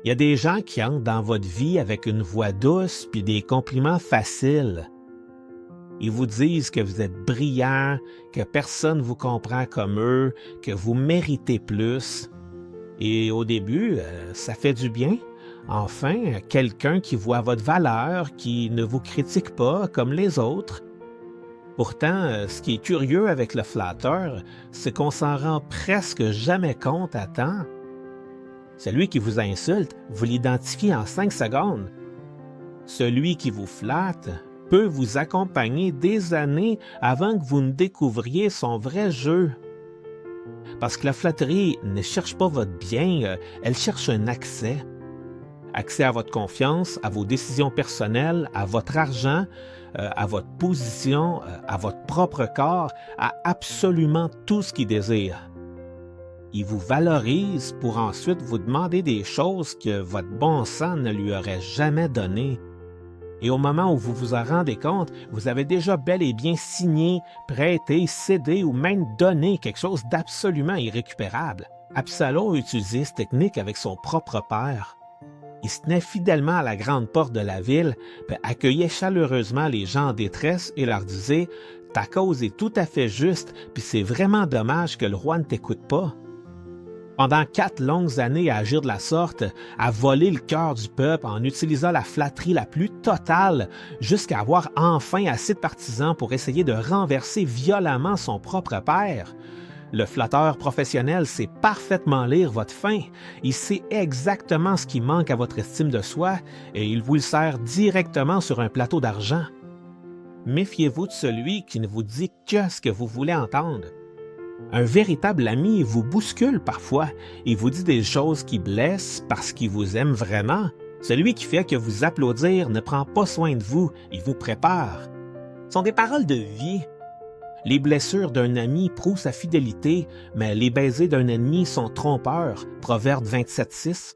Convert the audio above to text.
Il y a des gens qui entrent dans votre vie avec une voix douce puis des compliments faciles. Ils vous disent que vous êtes brillant, que personne ne vous comprend comme eux, que vous méritez plus. Et au début, ça fait du bien. Enfin, quelqu'un qui voit votre valeur, qui ne vous critique pas comme les autres. Pourtant, ce qui est curieux avec le flatteur, c'est qu'on s'en rend presque jamais compte à temps. Celui qui vous insulte, vous l'identifiez en 5 secondes. Celui qui vous flatte peut vous accompagner des années avant que vous ne découvriez son vrai jeu. Parce que la flatterie ne cherche pas votre bien, elle cherche un accès. Accès à votre confiance, à vos décisions personnelles, à votre argent, à votre position, à votre propre corps, à absolument tout ce qu'il désire. Il vous valorise pour ensuite vous demander des choses que votre bon sens ne lui aurait jamais données. Et au moment où vous vous en rendez compte, vous avez déjà bel et bien signé, prêté, cédé ou même donné quelque chose d'absolument irrécupérable. Absalom utilisait cette technique avec son propre père. Il se tenait fidèlement à la grande porte de la ville, puis accueillait chaleureusement les gens en détresse et leur disait « Ta cause est tout à fait juste, puis c'est vraiment dommage que le roi ne t'écoute pas. » Pendant 4 longues années à agir de la sorte, à voler le cœur du peuple en utilisant la flatterie la plus totale, jusqu'à avoir enfin assez de partisans pour essayer de renverser violemment son propre père. Le flatteur professionnel sait parfaitement lire votre fin. Il sait exactement ce qui manque à votre estime de soi et il vous le sert directement sur un plateau d'argent. Méfiez-vous de celui qui ne vous dit que ce que vous voulez entendre. Un véritable ami vous bouscule parfois et vous dit des choses qui blessent parce qu'il vous aime vraiment. Celui qui fait que vous applaudir ne prend pas soin de vous, il vous prépare. Ce sont des paroles de vie. Les blessures d'un ami prouvent sa fidélité, mais les baisers d'un ennemi sont trompeurs. Proverbe 27:6.